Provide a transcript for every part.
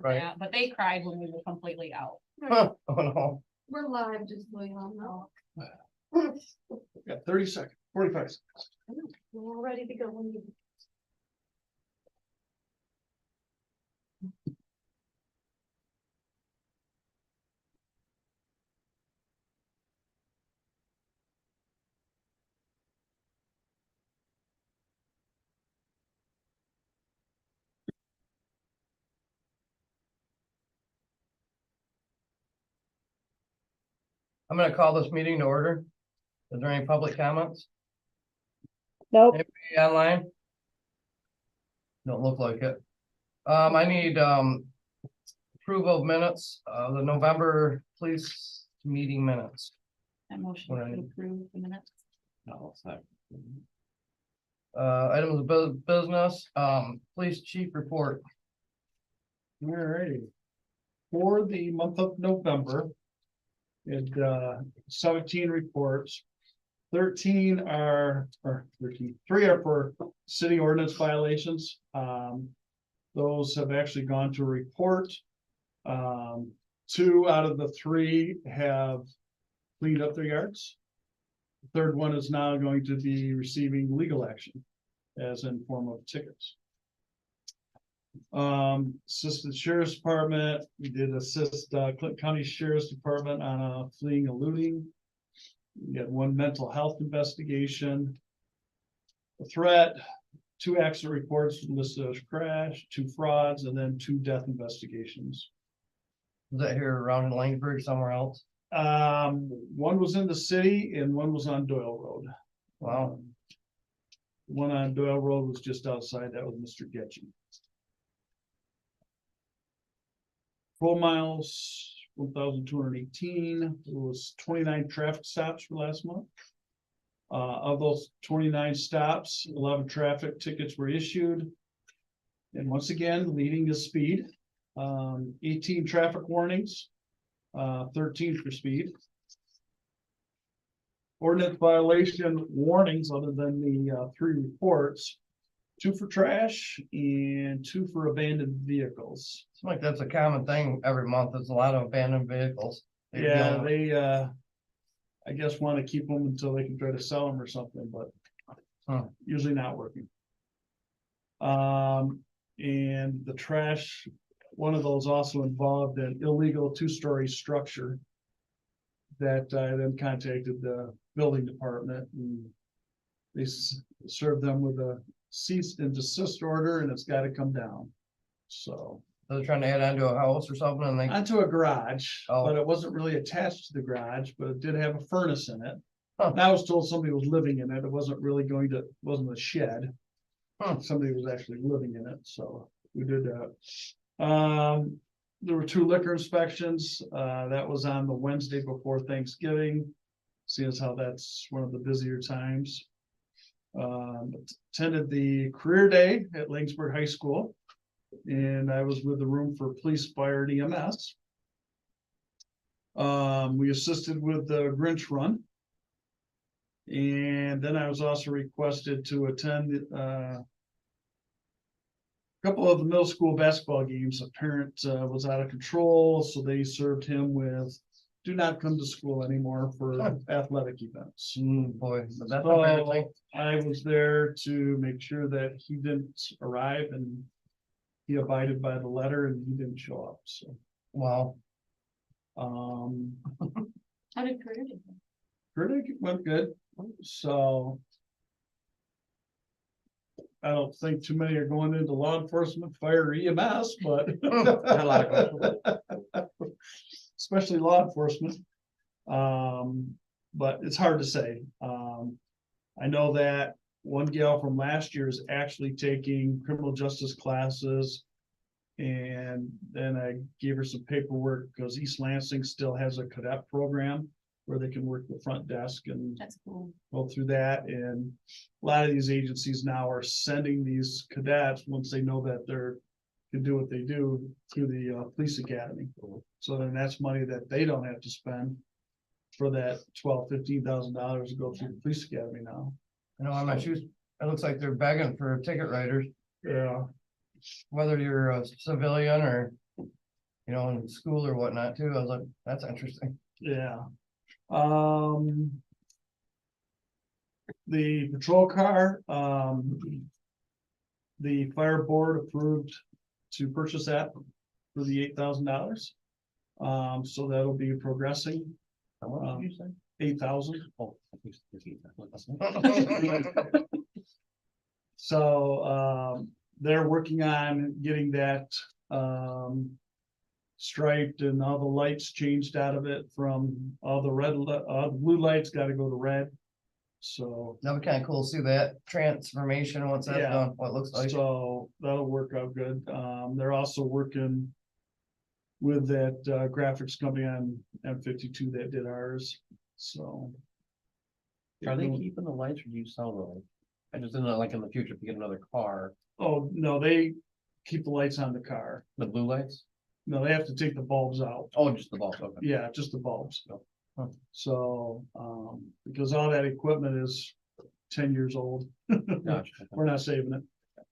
Right. Yeah, but they cried when we were completely out. Huh. Oh, no. We're live, just so you all know. Got 30 seconds, 45 seconds. We're all ready to go when you. I'm gonna call this meeting to order. Is there any public comments? Nope. Anybody online? Don't look like it. I need, approval of minutes, the November police meeting minutes. That motion to approve the minutes. No, it's not. Items of business, police chief report. Alrighty. For the month of November, it 17 reports. 13 are, or 13, 3 are for city ordinance violations. Those have actually gone to report. 2 out of the 3 have cleaned up their yards. The third one is now going to be receiving legal action, as in form of tickets. Assistant Sheriff's Department, we did assist Clinton County Sheriff's Department on fleeing and looting. We had 1 mental health investigation. A threat, 2 accident reports listed as crash, 2 frauds, and then 2 death investigations. Is that here around in Laingsburg, somewhere else? 1 was in the city and 1 was on Doyle Road. Wow. One on Doyle Road was just outside, that was Mr. Getchy. Full miles, 1,218, it was 29 traffic stops for last month. Of those 29 stops, 11 traffic tickets were issued. And once again, leading is speed, 18 traffic warnings, 13 for speed. Ordinance violation warnings, other than the 3 reports, 2 for trash and 2 for abandoned vehicles. It's like that's a common thing every month. There's a lot of abandoned vehicles. Yeah, they I guess want to keep them until they can try to sell them or something, but usually not working. And the trash, one of those also involved an illegal 2-story structure that I then contacted the building department, and they served them with a cease and desist order, and it's got to come down. So They're trying to add onto a house or something and they, onto a garage, Oh. but it wasn't really attached to the garage, but it did have a furnace in it. Huh. And I was told somebody was living in it. It wasn't really wasn't a shed. Huh. Somebody was actually living in it, so we did that. There were 2 liquor inspections. That was on the Wednesday before Thanksgiving. Seeing as how that's one of the busier times. Attended the career day at Laingsburg High School. And I was with the room for police, fire, and EMS. We assisted with the Grinch run. And then I was also requested to attend a couple of the middle school basketball games. A parent was out of control, so they served him with do not come to school anymore for athletic events. boy, but that's a fair thing. So I was there to make sure that he didn't arrive, and he abided by the letter and he didn't show up, so. Wow. How did career do? Verdict went good, so. I don't think too many are going into law enforcement, fire, or EMS, but. Got a lot of Especially law enforcement. But it's hard to say. I know that one gal from last year is actually taking criminal justice classes. And then I gave her some paperwork because East Lansing still has a cadet program where they can work the front desk and That's cool. go through that. And a lot of these agencies now are sending these cadets, once they know that they're can do what they do, through the police academy. So then that's money that they don't have to spend for that $12,000-15,000 to go through the police academy now. I know on my shoes, it looks like they're begging for ticket writers, Yeah. whether you're a civilian or you know, in school or whatnot too. I was like, that's interesting. Yeah. The patrol car, the fire board approved to purchase that for the $8,000. So that'll be progressing, How much did you say? 8,000. Oh. So, they're working on getting that, striped and all the lights changed out of it from all the blue lights gotta go to red. So, That'd be kind of cool to see that transformation once that's Yeah. done, what it looks like. so that'll work out good. They're also working with that, graphics company on M52 that did ours, so. Are they keeping the lights or do you sell the lights? I just didn't know, like in the future, if you get another car, Oh, no, they keep the lights on the car. the blue lights? No, they have to take the bulbs out. Oh, just the bulb, okay. Yeah, just the bulbs. Huh. So, because all that equipment is 10 years old, Gotcha. we're not saving it.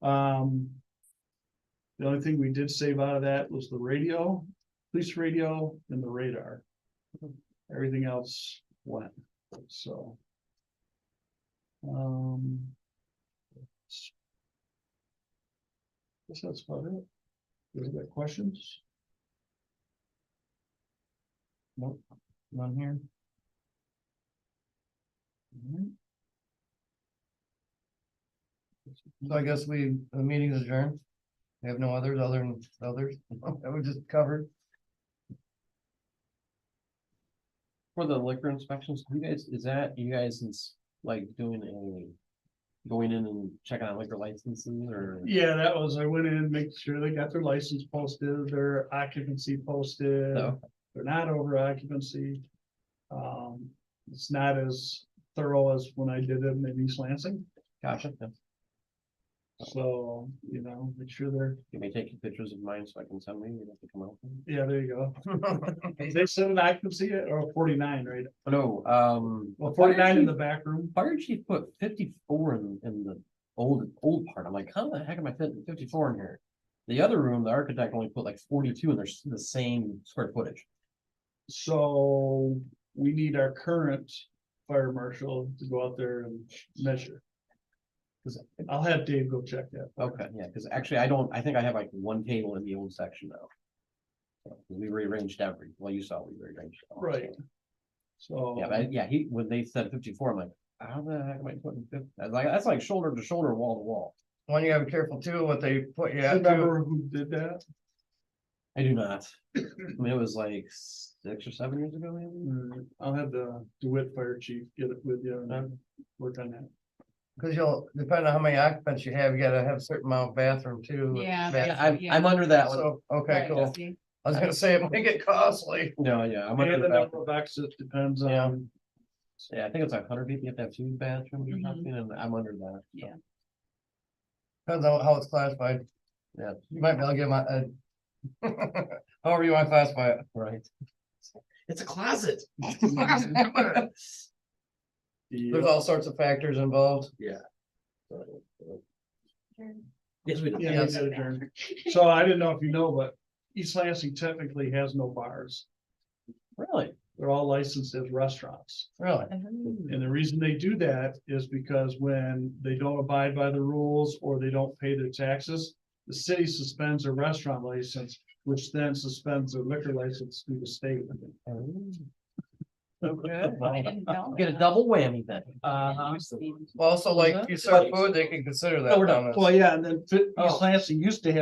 The only thing we did save out of that was the radio, police radio and the radar. Everything else went, so. Guess that's about it. You got questions? Nope, none here. So I guess the meeting is adjourned. We have no others other than others that we just covered. For the liquor inspections, you guys, you guys like doing going in and checking on liquor licenses or? Yeah, that was, I went in, make sure they got their license posted, their occupancy posted. No. They're not over occupancy. It's not as thorough as when I did it in East Lansing, Gotcha. Yeah. so, you know, make sure they're, You may take pictures of mine so I can send me, you have to come out. yeah, there you go. They said an occupancy or 49, right? No, Well, 49 in the back room. fire chief put 54 in the old part. I'm like, how the heck am I fitting 54 in here? The other room, the architect only put like 42 and they're the same square footage. So we need our current fire marshal to go out there and measure. Cause I'll have Dave go check that. Okay, yeah, because actually I think I have like one table in the old section now. So, we rearranged well, you saw we rearranged. all, Right. so. So. Yeah, but yeah, when they said 54, I'm like, how the heck am I putting 50? I was like, that's like shoulder to shoulder, wall to wall. One, you gotta be careful too, what they put you at too. Remember who did that? I do not. I mean, it was like 6 or 7 years ago, maybe. I'll have the DeWitt fire chief get it with you and work on that. Cause you'll, depending on how many occupants you have, you gotta have a certain amount of bathroom too. Yeah, Bath- Yeah, I'm under that one. So, okay, Right, cool. Jesse. I was gonna say it might get costly. No, yeah, I'm And under the that. number of exits depends Yeah. on. Yeah, I think it's like 100 people, you have to have 2 bathrooms or Mhm. something, and I'm under that. so. Yeah. Depends on how it's classified. Yeah, You might be able to get my, however you wanna classify it. right. It's a closet. There's all sorts of factors involved. Yes, we do. Yeah, Yes. we did adjourn. So I didn't know if you know, but East Lansing technically has no bars. Really? They're all licensed as restaurants. Really? And the reason they do that is because when they don't abide by the rules or they don't pay their taxes, the city suspends their restaurant license, which then suspends their liquor license through the state. Okay. I didn't know Get a that. double whammy then. Well, also like you serve food, they can consider that. we're done. down as- Well, yeah, and then East Oh. Lansing used to have